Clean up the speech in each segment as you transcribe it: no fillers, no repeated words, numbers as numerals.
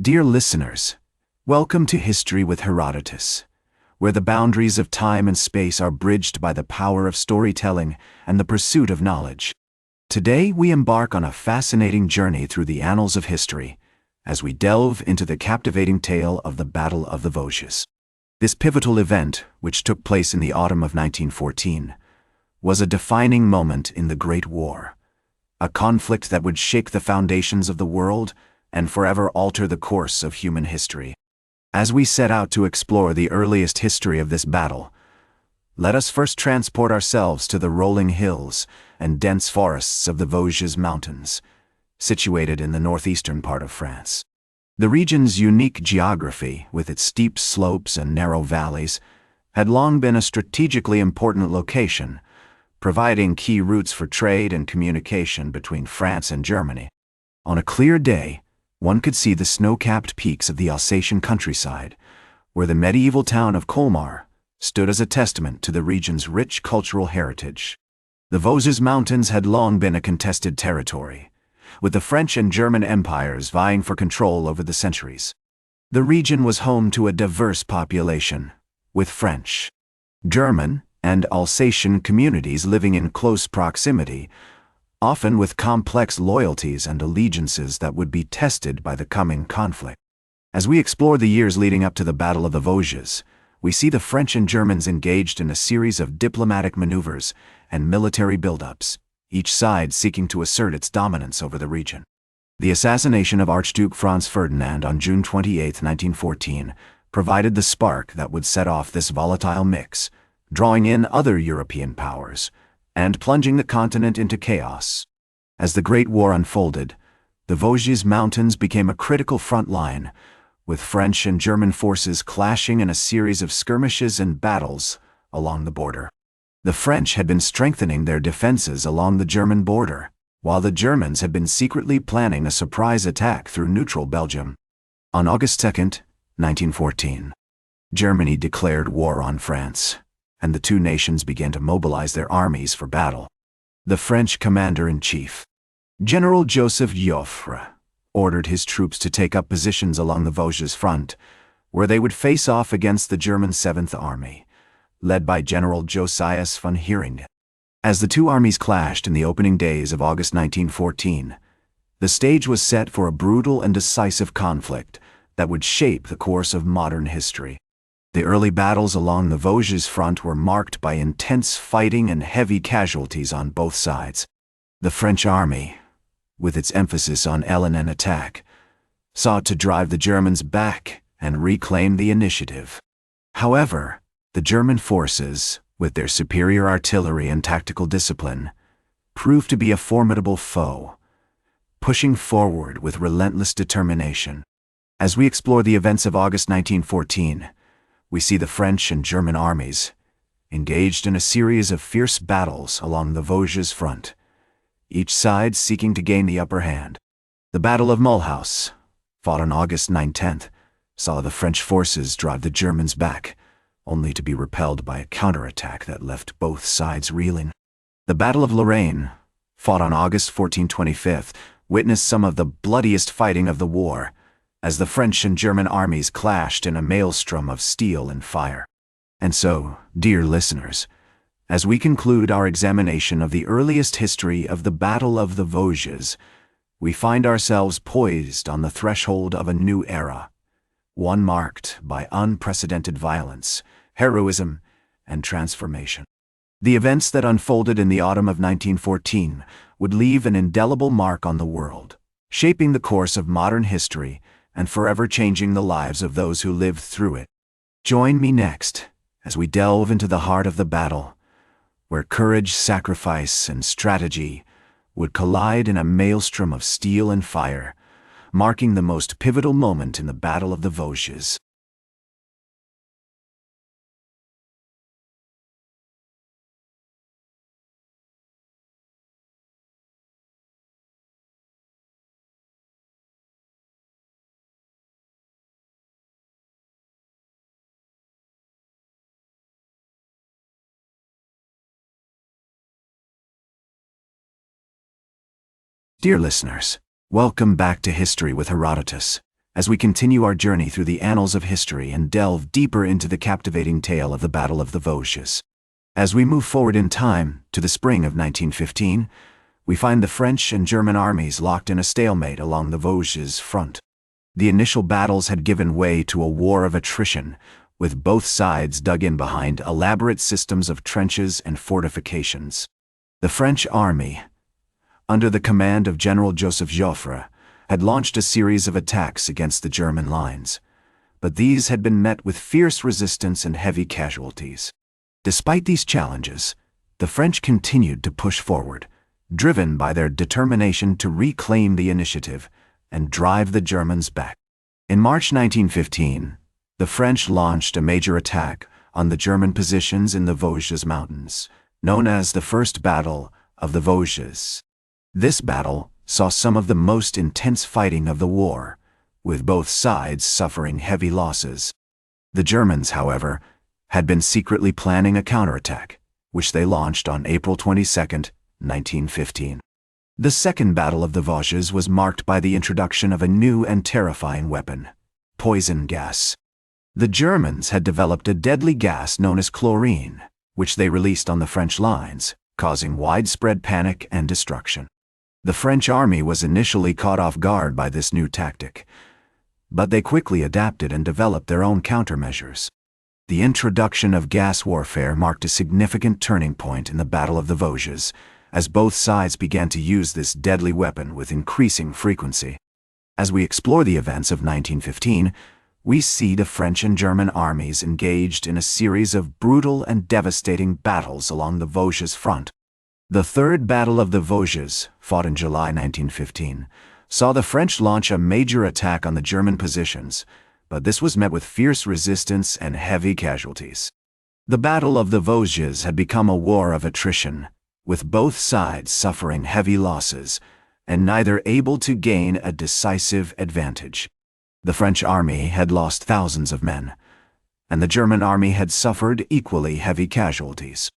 Dear listeners, welcome to History with Herodotus, where the boundaries of time and space are bridged by the power of storytelling and the pursuit of knowledge. Today we embark on a fascinating journey through the annals of history as we delve into the captivating tale of the Battle of the Vosges. This pivotal event, which took place in the autumn of 1914, was a defining moment in the Great War, a conflict that would shake the foundations of the world and forever alter the course of human history. As we set out to explore the earliest history of this battle, let us first transport ourselves to the rolling hills and dense forests of the Vosges Mountains, situated in the northeastern part of France. The region's unique geography, with its steep slopes and narrow valleys, had long been a strategically important location, providing key routes for trade and communication between France and Germany. On a clear day, one could see the snow-capped peaks of the Alsatian countryside, where the medieval town of Colmar stood as a testament to the region's rich cultural heritage. The Vosges Mountains had long been a contested territory, with the French and German empires vying for control over the centuries. The region was home to a diverse population, with French, German, and Alsatian communities living in close proximity, often with complex loyalties and allegiances that would be tested by the coming conflict. As we explore the years leading up to the Battle of the Vosges, we see the French and Germans engaged in a series of diplomatic maneuvers and military buildups, each side seeking to assert its dominance over the region. The assassination of Archduke Franz Ferdinand on June 28, 1914, provided the spark that would set off this volatile mix, drawing in other European powers and plunging the continent into chaos. As the Great War unfolded, the Vosges Mountains became a critical front line, with French and German forces clashing in a series of skirmishes and battles along the border. The French had been strengthening their defenses along the German border, while the Germans had been secretly planning a surprise attack through neutral Belgium. On August 2, 1914, Germany declared war on France, and the two nations began to mobilize their armies for battle. The French commander-in-chief, General Joseph Joffre, ordered his troops to take up positions along the Vosges front, where they would face off against the German 7th Army, led by General Josias von Heering. As the two armies clashed in the opening days of August 1914, the stage was set for a brutal and decisive conflict that would shape the course of modern history. The early battles along the Vosges front were marked by intense fighting and heavy casualties on both sides. The French army, with its emphasis on LNN attack, sought to drive the Germans back and reclaim the initiative. However, the German forces, with their superior artillery and tactical discipline, proved to be a formidable foe, pushing forward with relentless determination. As we explore the events of August 1914, we see the French and German armies engaged in a series of fierce battles along the Vosges front, each side seeking to gain the upper hand. The Battle of Mulhouse, fought on August 9-10, saw the French forces drive the Germans back, only to be repelled by a counterattack that left both sides reeling. The Battle of Lorraine, fought on August 14-25, witnessed some of the bloodiest fighting of the war, as the French and German armies clashed in a maelstrom of steel and fire. And so, dear listeners, as we conclude our examination of the earliest history of the Battle of the Vosges, we find ourselves poised on the threshold of a new era, one marked by unprecedented violence, heroism, and transformation. The events that unfolded in the autumn of 1914 would leave an indelible mark on the world, shaping the course of modern history and forever changing the lives of those who lived through it. Join me next as we delve into the heart of the battle, where courage, sacrifice, and strategy would collide in a maelstrom of steel and fire, marking the most pivotal moment in the Battle of the Vosges. Dear listeners, welcome back to History with Herodotus, as we continue our journey through the annals of history and delve deeper into the captivating tale of the Battle of the Vosges. As we move forward in time to the spring of 1915, we find the French and German armies locked in a stalemate along the Vosges front. The initial battles had given way to a war of attrition, with both sides dug in behind elaborate systems of trenches and fortifications. The French army, under the command of General Joseph Joffre, had launched a series of attacks against the German lines, but these had been met with fierce resistance and heavy casualties. Despite these challenges, the French continued to push forward, driven by their determination to reclaim the initiative and drive the Germans back. In March 1915, the French launched a major attack on the German positions in the Vosges Mountains, known as the First Battle of the Vosges. This battle saw some of the most intense fighting of the war, with both sides suffering heavy losses. The Germans, however, had been secretly planning a counterattack, which they launched on April 22, 1915. The Second Battle of the Vosges was marked by the introduction of a new and terrifying weapon, poison gas. The Germans had developed a deadly gas known as chlorine, which they released on the French lines, causing widespread panic and destruction. The French army was initially caught off guard by this new tactic, but they quickly adapted and developed their own countermeasures. The introduction of gas warfare marked a significant turning point in the Battle of the Vosges, as both sides began to use this deadly weapon with increasing frequency. As we explore the events of 1915, we see the French and German armies engaged in a series of brutal and devastating battles along the Vosges front. The Third Battle of the Vosges, fought in July 1915, saw the French launch a major attack on the German positions, but this was met with fierce resistance and heavy casualties. The Battle of the Vosges had become a war of attrition, with both sides suffering heavy losses and neither able to gain a decisive advantage. The French army had lost thousands of men, and the German army had suffered equally heavy casualties.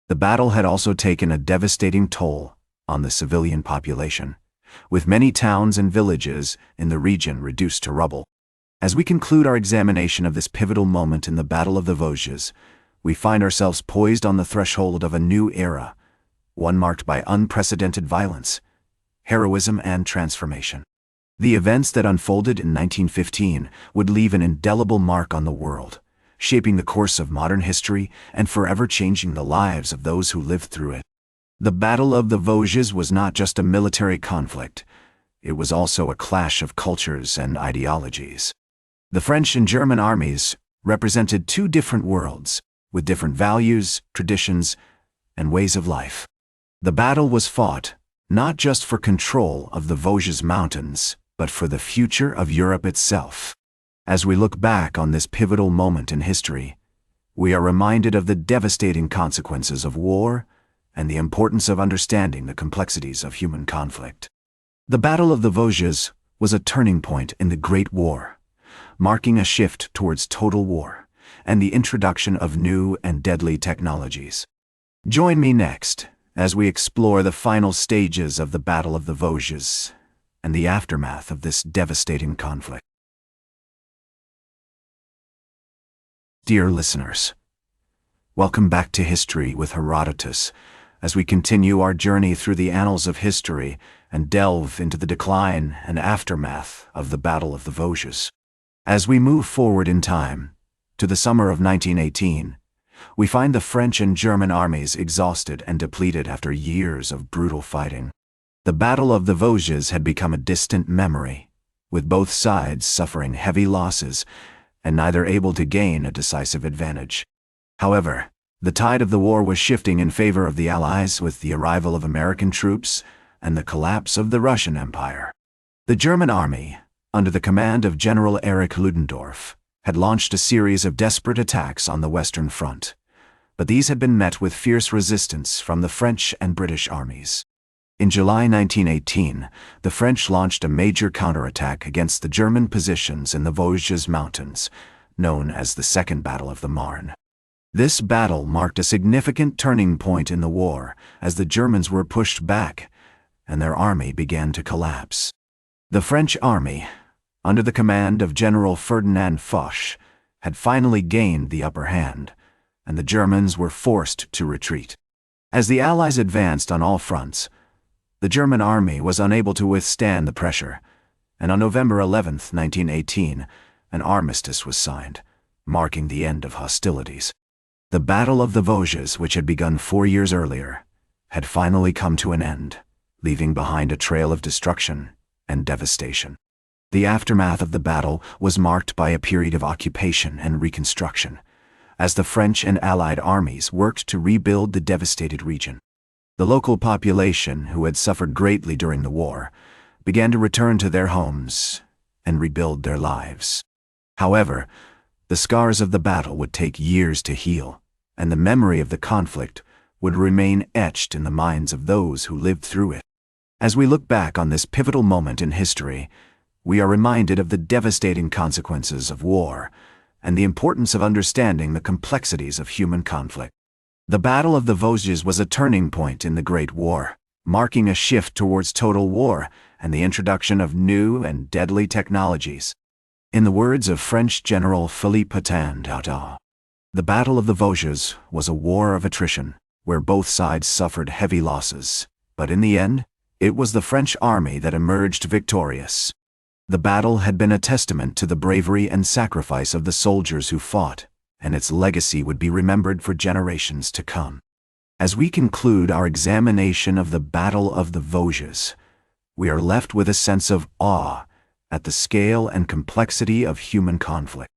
The battle had also taken a devastating toll on the civilian population, with many towns and villages in the region reduced to rubble. As we conclude our examination of this pivotal moment in the Battle of the Vosges, we find ourselves poised on the threshold of a new era, one marked by unprecedented violence, heroism, and transformation. The events that unfolded in 1915 would leave an indelible mark on the world, shaping the course of modern history and forever changing the lives of those who lived through it. The Battle of the Vosges was not just a military conflict, it was also a clash of cultures and ideologies. The French and German armies represented two different worlds, with different values, traditions, and ways of life. The battle was fought not just for control of the Vosges Mountains, but for the future of Europe itself. As we look back on this pivotal moment in history, we are reminded of the devastating consequences of war and the importance of understanding the complexities of human conflict. The Battle of the Vosges was a turning point in the Great War, marking a shift towards total war and the introduction of new and deadly technologies. Join me next as we explore the final stages of the Battle of the Vosges and the aftermath of this devastating conflict. Dear listeners, welcome back to History with Herodotus, as we continue our journey through the annals of history and delve into the decline and aftermath of the Battle of the Vosges. As we move forward in time, to the summer of 1918, we find the French and German armies exhausted and depleted after years of brutal fighting. The Battle of the Vosges had become a distant memory, with both sides suffering heavy losses and neither able to gain a decisive advantage. However, the tide of the war was shifting in favor of the Allies with the arrival of American troops and the collapse of the Russian Empire. The German army, under the command of General Erich Ludendorff, had launched a series of desperate attacks on the Western Front, but these had been met with fierce resistance from the French and British armies. In July 1918, the French launched a major counterattack against the German positions in the Vosges Mountains, known as the Second Battle of the Marne. This battle marked a significant turning point in the war, as the Germans were pushed back and their army began to collapse. The French army, under the command of General Ferdinand Foch, had finally gained the upper hand, and the Germans were forced to retreat. As the Allies advanced on all fronts, the German army was unable to withstand the pressure, and on November 11, 1918, an armistice was signed, marking the end of hostilities. The Battle of the Vosges, which had begun 4 years earlier, had finally come to an end, leaving behind a trail of destruction and devastation. The aftermath of the battle was marked by a period of occupation and reconstruction, as the French and Allied armies worked to rebuild the devastated region. The local population, who had suffered greatly during the war, began to return to their homes and rebuild their lives. However, the scars of the battle would take years to heal, and the memory of the conflict would remain etched in the minds of those who lived through it. As we look back on this pivotal moment in history, we are reminded of the devastating consequences of war and the importance of understanding the complexities of human conflict. The Battle of the Vosges was a turning point in the Great War, marking a shift towards total war and the introduction of new and deadly technologies. In the words of French General Philippe Pétain d'Artois, the Battle of the Vosges was a war of attrition, where both sides suffered heavy losses, but in the end, it was the French army that emerged victorious. The battle had been a testament to the bravery and sacrifice of the soldiers who fought, and its legacy would be remembered for generations to come. As we conclude our examination of the Battle of the Vosges, we are left with a sense of awe at the scale and complexity of human conflict.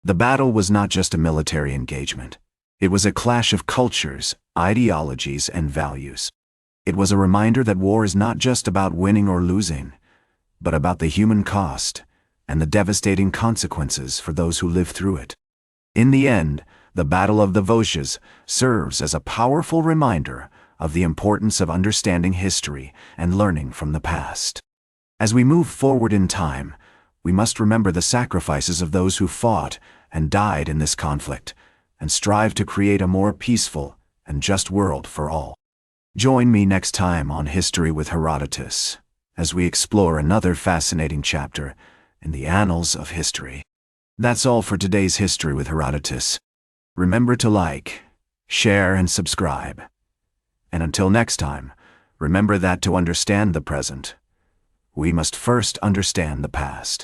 The battle was not just a military engagement. It was a clash of cultures, ideologies, and values. It was a reminder that war is not just about winning or losing, but about the human cost and the devastating consequences for those who live through it. In the end, the Battle of the Vosges serves as a powerful reminder of the importance of understanding history and learning from the past. As we move forward in time, we must remember the sacrifices of those who fought and died in this conflict, and strive to create a more peaceful and just world for all. Join me next time on History with Herodotus, as we explore another fascinating chapter in the annals of history. That's all for today's History with Herodotus. Remember to like, share, and subscribe. And until next time, remember that to understand the present, we must first understand the past.